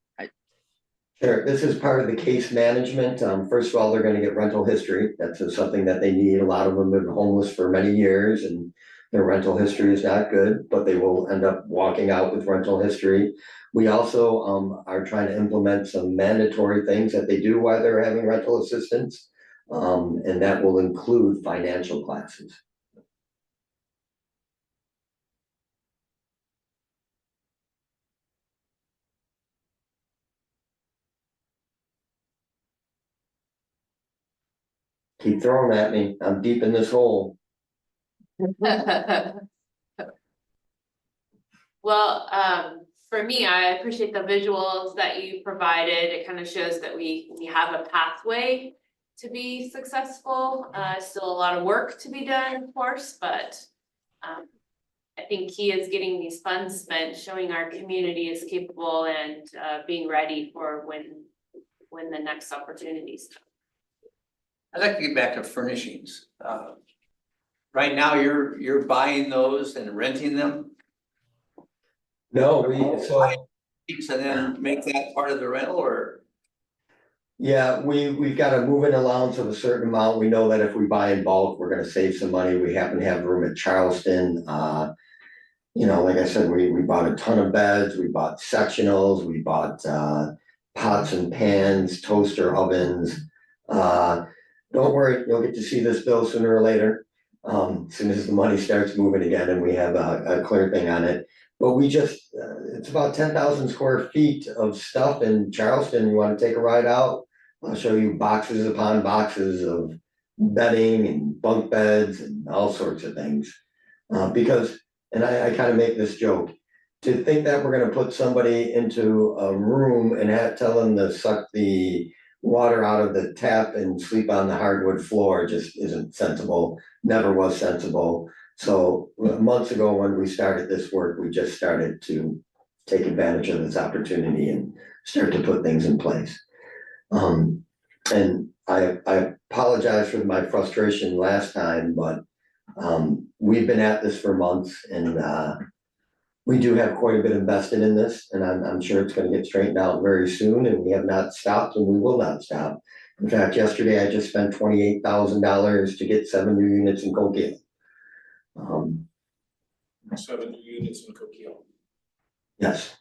Sure, this is part of the case management. First of all, they're gonna get rental history. That's something that they need. A lot of them have been homeless for many years and their rental history is not good, but they will end up walking out with rental history. We also are trying to implement some mandatory things that they do while they're having rental assistance. And that will include financial classes. Keep throwing at me. I'm deep in this hole. Well, for me, I appreciate the visuals that you provided. It kind of shows that we have a pathway to be successful. Still a lot of work to be done, of course, but I think key is getting these funds spent, showing our community is capable and being ready for when the next opportunities come. I'd like to get back to furnishings. Right now, you're buying those and renting them, No, and then make that part of the rental, or? yeah, we've got a move-in allowance of a certain amount. We know that if we buy in bulk, we're gonna save some money. We happen to have room at Charleston. You know, like I said, we bought a ton of beds, we bought sectionals, we bought pots and pans, toaster ovens. Don't worry, you'll get to see this bill sooner or later. As soon as the money starts moving again and we have a clear thing on it. But we just, it's about 10,000 square feet of stuff in Charleston. You wanna take a ride out? I'll show you boxes upon boxes of bedding and bunk beds and all sorts of things. Because, and I kind of make this joke, to think that we're gonna put somebody into a room and tell them to suck the water out of the tap and sleep on the hardwood floor just isn't sensible, never was sensible. So months ago, when we started this work, we just started to take advantage of this opportunity and start to put things in place. And I apologize for my frustration last time, but we've been at this for months, and we do have quite a bit invested in this, and I'm sure it's gonna get straightened out very soon, and we have not stopped and we will not stop. In fact, yesterday I just spent $28,000 to get 7 new units in Coquille. 7 units in Coquille. Yes,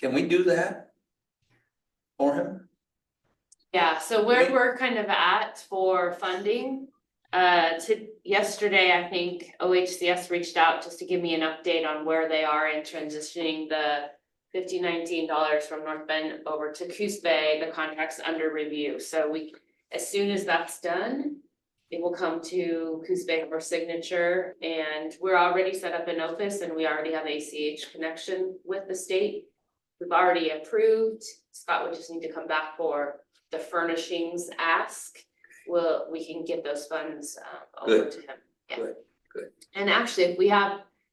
Can we do that for him? Yeah, so where we're kind of at for funding, yesterday, I think OHCS reached out just to give me an update on where they are in transitioning the $5019 from North Bend over to Coos Bay. The contract's under review, so as soon as that's done, it will come to Coos Bay for signature, and we're already set up in Opus, and we already have ACH connection with the state. We've already approved. Scott would just need to come back for the furnishings ask. We can get those funds over to him. Yeah. Good. And actually,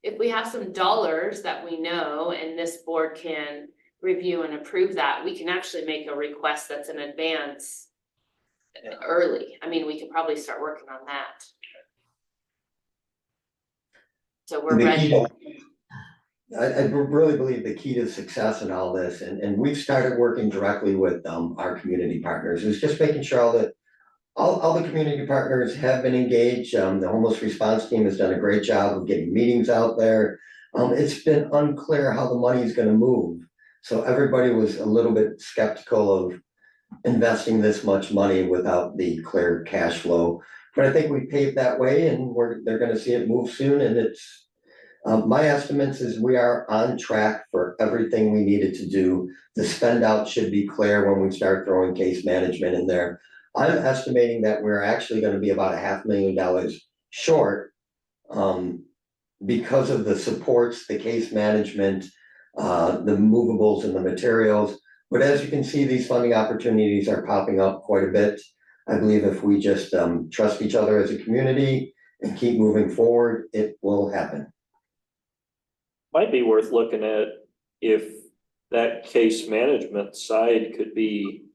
if we have some dollars that we know and this board can review and approve that, we can actually make a request that's in advance early. I mean, we could probably start working on that. So we're ready. I really believe the key to success in all this, and we've started working directly with our community partners, is just making sure all the community partners have been engaged. The homeless response team has done a great job of getting meetings out there. It's been unclear how the money is gonna move. So everybody was a little bit skeptical of investing this much money without the clear cash flow. But I think we paved that way, and they're gonna see it move soon, and it's, my estimates is we are on track for everything we needed to do. The spend out should be clear when we start throwing case management in there. I'm estimating that we're actually gonna be about $500,000 short, because of the supports, the case management, the movables and the materials. But as you can see, these funding opportunities are popping up quite a bit. I believe if we just trust each other as a community and keep moving forward, it will happen. Might be worth looking at if that case management side could be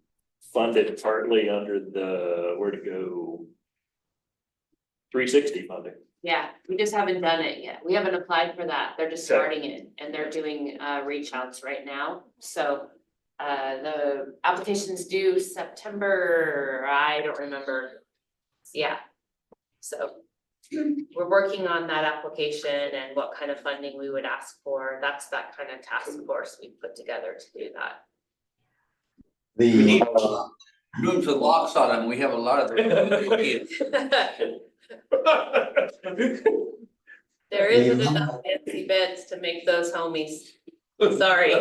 funded partly under the, where to go, 360 funding. Yeah, we just haven't done it yet. We haven't applied for that. They're just Okay. starting it, and they're doing reach outs right now. So the application's due September, I don't remember. Yeah. So we're working on that application and what kind of funding we would ask for. That's that kind of task force we put together to do that. We The need rooms with locks on them, we have a lot of them. There isn't enough fancy beds to make those homies. Sorry.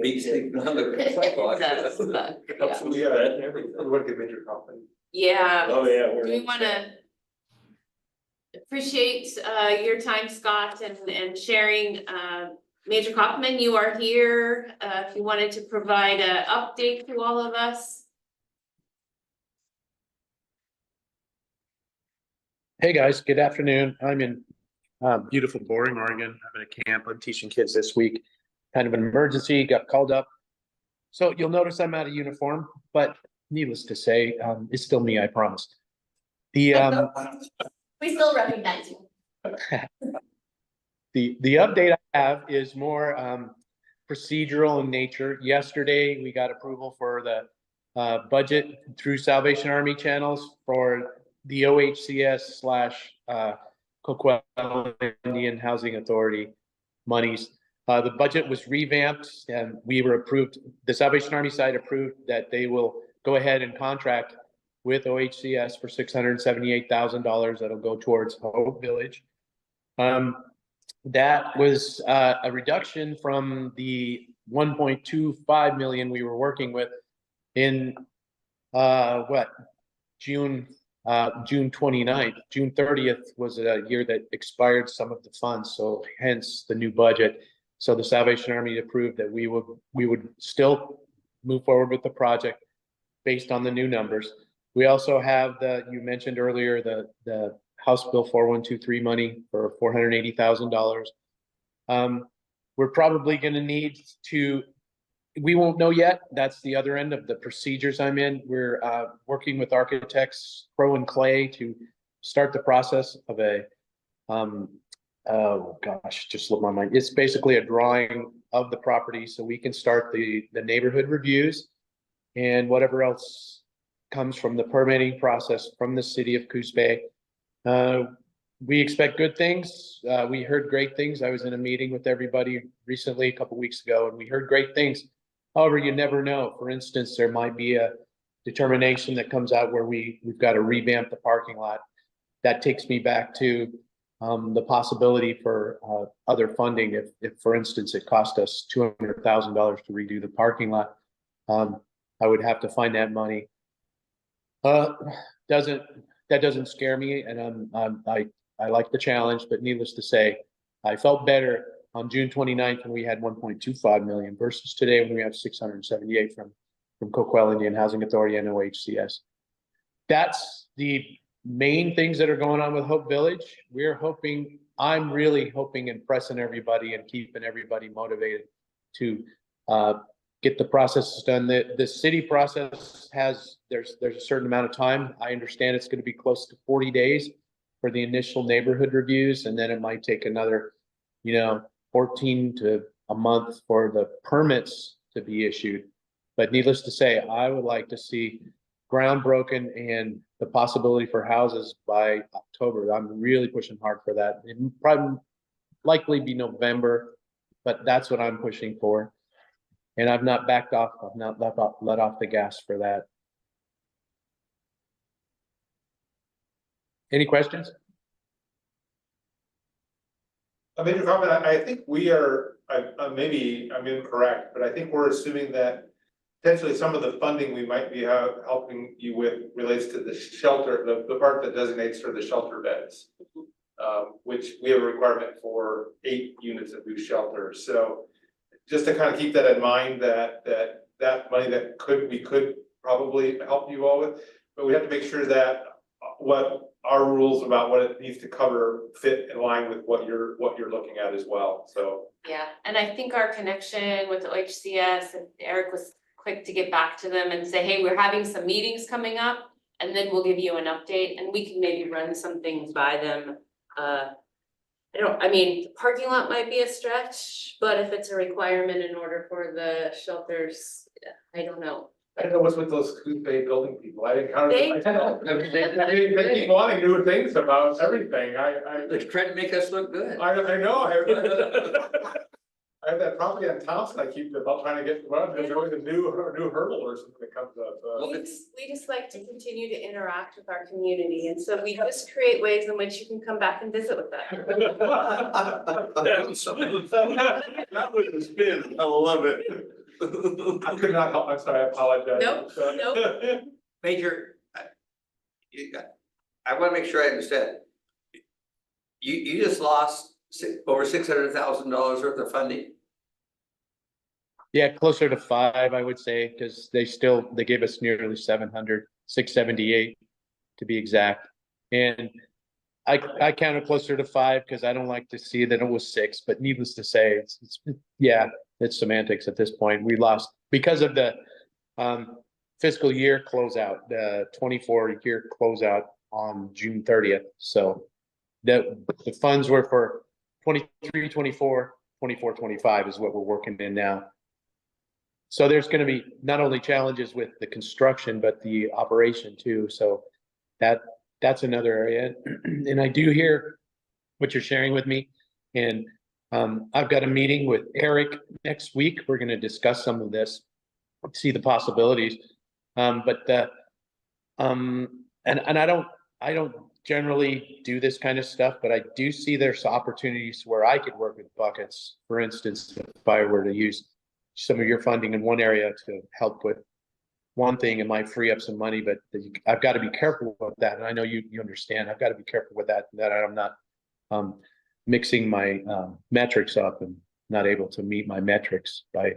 Be sleeping on the It sidewalk. does, but, yeah. Comes with that and everything. We want to get major company. Yeah, Oh, yeah. do we wanna appreciate your time, Scott, and sharing. Major Kaufman, you are here, if you wanted to provide an update to all of us. Hey guys, good afternoon. I'm in beautiful Boring, Oregon. I'm in a camp. I'm teaching kids this week. Kind of an emergency, got called up. So you'll notice I'm out of uniform, but needless to say, it's still me, I promise. The We still recognize you. the update I have is more procedural in nature. Yesterday, we got approval for the budget through Salvation Army channels for the OHCS / Coquitlam Indian Housing Authority monies. The budget was revamped and we were approved, the Salvation Army side approved that they will go ahead and contract with OHCS for $678,000 that'll go towards Hope Village. That was a reduction from the 1.25 million we were working with in June 29th. June 30th was a year that expired some of the funds, so hence the new budget. So the Salvation Army approved that we would still move forward with the project based on the new numbers. We also have you mentioned earlier, the House Bill 4123 money for $480,000. We're probably gonna need to, we won't know yet. That's the other end of the procedures I'm in. We're working with architects, Crow and Clay, to start the process of oh gosh, just slipped my mind. It's basically a drawing of the property so we can start the neighborhood reviews and whatever else comes from the permitting process from the city of Coos Bay. We expect good things. We heard great things. I was in a meeting with everybody recently, a couple weeks ago, and we heard great things. However, you never know. For instance, there might be a determination that comes out where we've got to revamp the parking lot. That takes me back to the possibility for other funding. If, for instance, it cost us $200,000 to redo the parking lot, I would have to find that money. That doesn't scare me, and I like the challenge, but needless to say, I felt better on June 29th when we had 1.25 million versus today when we have 678 from Coquitlam Indian Housing Authority and OHCS. That's the main things that are going on with Hope Village. We're hoping, I'm really hoping and pressing everybody and keeping everybody motivated to get the process done. The city process there's a certain amount of time. I understand it's going to be close to 40 days for the initial neighborhood reviews, and then it might take another, 14 to a month for the permits to be issued. But needless to say, I would like to see ground broken and the possibility for houses by October. I'm really pushing hard for that. It probably likely be November, but that's what I'm pushing for. And I've not backed off. I've not let off the gas for that. Any questions? Major comment, I think we are, maybe I'm incorrect, but I think we're assuming that potentially some of the funding we might be helping you with relates to the shelter, the part that designates for the shelter beds. Which we have a requirement for 8 units of new shelters. So just to kind of keep that in mind, that money that we could probably help you all with, but we have to make sure that what our rules about what it needs to cover fit in line with what you're looking at as well. So Yeah, and I think our connection with the OHCS, and Eric was quick to get back to them and say, hey, we're having some meetings coming up, and then we'll give you an update, and we can maybe run some things by them. The parking lot might be a stretch, but if it's a requirement in order for the shelters, I don't know. I don't know what's with those Coos Bay building people. I encountered They- they keep wanting new things about everything. They're trying to make us look good. I know, I have that property on Thompson, I keep about trying to get, well, there's always a new hurdle or something that comes up. We just like to continue to interact with our community, and so we just create ways in which you can come back and visit with us. That was the spin. I love it. I could not help, I'm sorry, I apologize. Nope. Major, I want to make sure I understand. you just lost over $600,000 worth of funding. Yeah, closer to 5, I would say, because they gave us nearly 700, 678 to be exact. And I counted closer to 5 because I don't like to see that it was 6, but needless to say, yeah, it's semantics at this point. We lost because of the fiscal year closeout, the 24 year closeout on June 30th. So the funds were for 23, 24, 24, 25 is what we're working in now. So there's going to be not only challenges with the construction, but the operation too. So that's another area. And I do hear what you're sharing with me. And I've got a meeting with Eric next week. We're going to discuss some of this, see the possibilities. And I don't generally do this kind of stuff, but I do see there's opportunities where I could work with buckets. For instance, if I were to use some of your funding in one area to help with one thing, it might free up some money, but I've got to be careful with that. And I know you understand, I've got to be careful with that I'm not mixing my metrics up and not able to meet my metrics by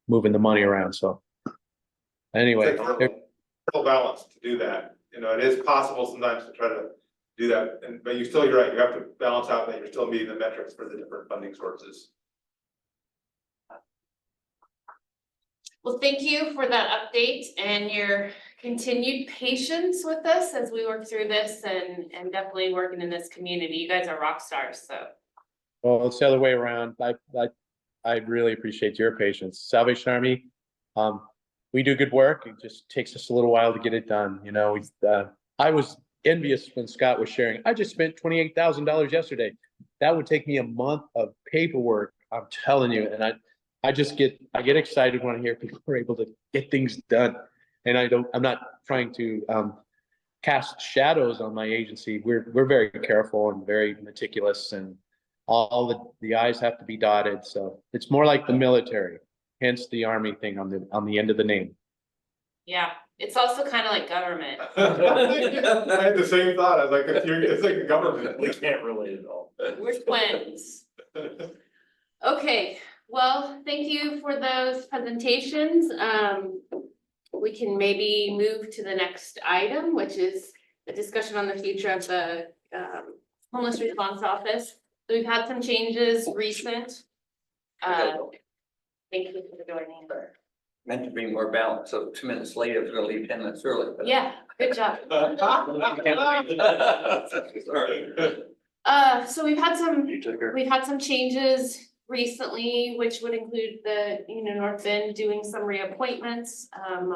moving the money around. So anyway, It's like a balance to do that. You know, it is possible sometimes to try to do that, but you're right, you have to balance out that you're still meeting the metrics for the different funding sources. Well, thank you for that update and your continued patience with us as we work through this and definitely working in this community. You guys are rock stars, so. well, it's the other way around. I really appreciate your patience. Salvation Army, we do good work. It just takes us a little while to get it done. You know, I was envious when Scott was sharing. I just spent $28,000 yesterday. That would take me a month of paperwork. I'm telling you, and I get excited when I hear people are able to get things done. And I'm not trying to cast shadows on my agency. We're very careful and very meticulous, and all the I's have to be dotted. So it's more like the military, hence the Army thing on the end of the name. Yeah, it's also kind of like government. I had the same thought. I was like, it's like a government. We can't relate at all. We're twins. Okay, well, thank you for those presentations. We can maybe move to the next item, which is a discussion on the future of the homeless response office. So we've had some changes recent. Thank you for joining. Meant to bring more balance, so 2 minutes late, I was gonna leave 10 minutes early. But Yeah, good job. Sorry. So we've had some changes recently, which would include the, North Bend doing some reappointments.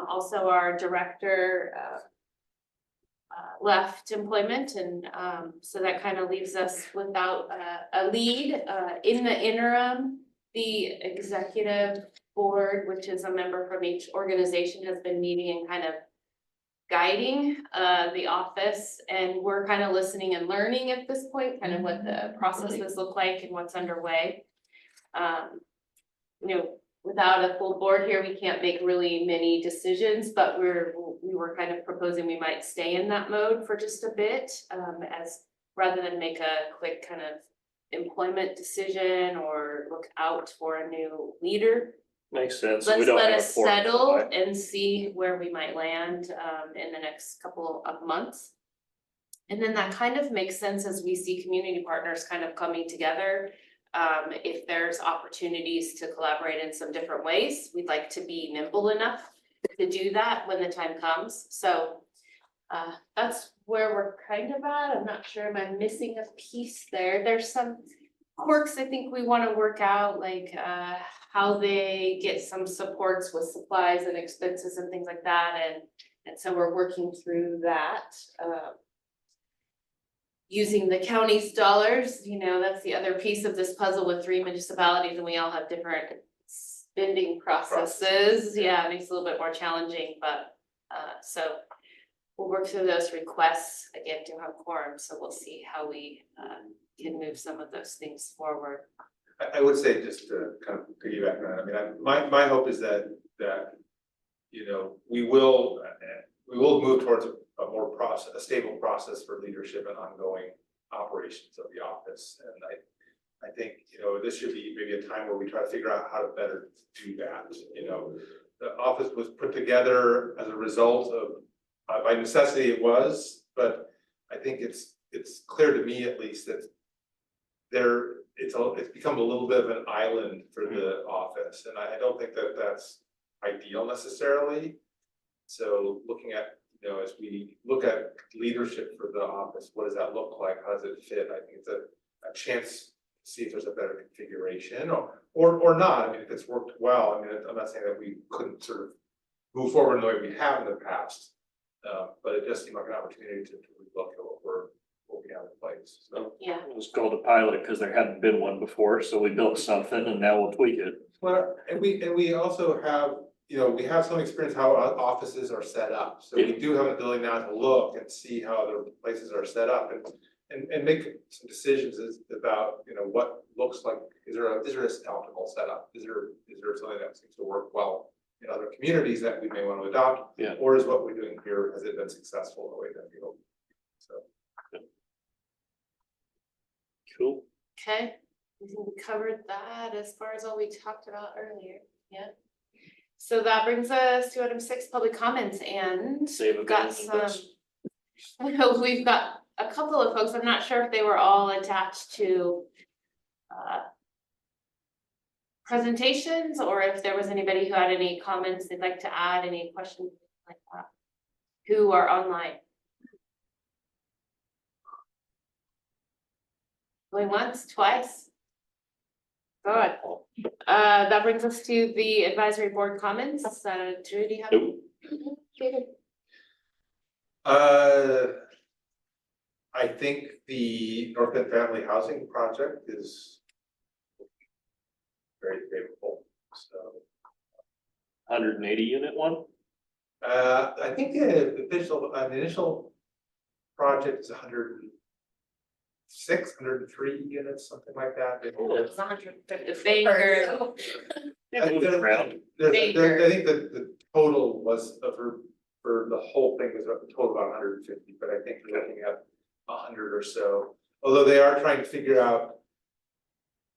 Also our director left employment, and so that kind of leaves us without a lead. In the interim, the executive board, which is a member from each organization, has been meeting and kind of guiding the office, and we're kind of listening and learning at this point, kind of what the processes look like and what's underway. Without a full board here, we can't make really many decisions, but we were kind of proposing we might stay in that mode for just a bit, as rather than make a quick kind of employment decision or look out for a new leader. Makes sense. Let's We don't let have a us forum. settle and see where we might land in the next couple of months. And then that kind of makes sense as we see community partners kind of coming together. If there's opportunities to collaborate in some different ways, we'd like to be nimble enough to do that when the time comes. So that's where we're kind of at. I'm not sure, am I missing a piece there? There's some quirks I think we want to work out, like how they get some supports with supplies and expenses and things like that. And so we're working through that. Using the county's dollars, that's the other piece of this puzzle with 3 municipalities, and we all have different spending processes. Yeah, it makes it a little bit more challenging, but so we'll work through those requests. Again, to have quorum, so we'll see how we can move some of those things forward. I would say, just to kind of piggyback on that, I mean, my hope is that we will move towards a stable process for leadership and ongoing operations of the office. And I think, this should be maybe a time where we try to figure out how to better do that, The office was put together as a result of, by necessity it was, but I think it's clear to me at least that it's become a little bit of an island for the office, and I don't think that that's ideal necessarily. So looking at, as we look at leadership for the office, what does that look like? How does it fit? I think it's a chance to see if there's a better configuration or not. I mean, if it's worked well, I mean, I'm not saying that we couldn't sort of move forward in the way we have in the past. But it does seem like an opportunity to look at what we have in place, so. Yeah. It was called a pilot because there hadn't been one before, so we built something and now we'll tweak it. Well, and we also have, we have some experience how our offices are set up, so we do have an ability now to look and see how other places are set up and make some decisions about, what looks like, is there an optimal setup? Is there something that seems to work well in other communities that we may want to adopt? Yeah. Or is what we're doing here, has it been successful in the way that we hope? So. Cool. Okay, I think we covered that as far as all we talked about earlier, yeah. So that brings us to item 6, public comments, and Save we've got abandoned some, books. I know we've got a couple of folks, I'm not sure if they were all attached to presentations, or if there was anybody who had any comments they'd like to add, any questions like that, who are online. Going once, twice? Good. That brings us to the advisory board comments. Drew, do you have? Nope. David? I think the North Bend Family Housing Project is very favorable, so. 180 unit one? I think the initial project is 103 units, something like that. It was 150 Baker. Yeah, move it around. I think that the total was for the whole thing was a total of about 150, but I think you're looking at 100 or so. Although they are trying to figure out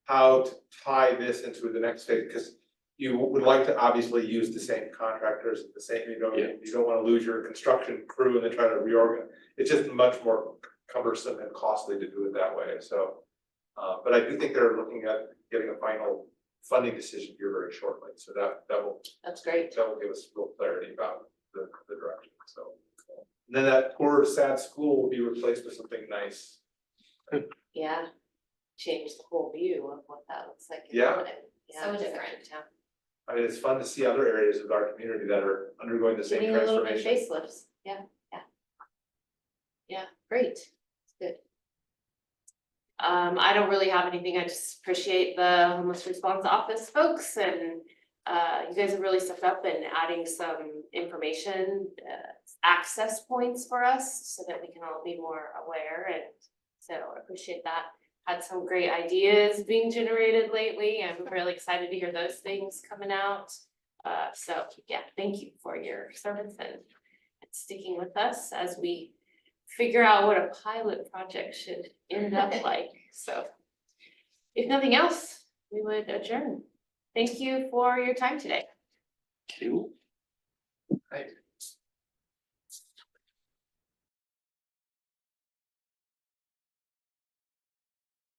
how to tie this into the next phase, because you would like to obviously use the same contractors, you don't want to lose your construction crew and then try to reorganize. It's just much more cumbersome and costly to do it that way, so. But I do think they're looking at getting a final funding decision here very shortly, so That's great. that will give us real clarity about the direction, so. And then that poor sad school will be replaced with something nice. Yeah. Change the whole view of what that looks like. Yeah. So different. I mean, it's fun to see other areas of our community that are undergoing the same Getting a little bit transformation. facelifts, yeah. Yeah, great, it's good. I don't really have anything, I just appreciate the homeless response office folks, and you guys have really stepped up and adding some information, access points for us so that we can all be more aware, and so I appreciate that. Had some great ideas being generated lately. I'm really excited to hear those things coming out. So yeah, thank you for your service and sticking with us as we figure out what a pilot project should end up like. So if nothing else, we would adjourn. Thank you for your time today. Cool. Right.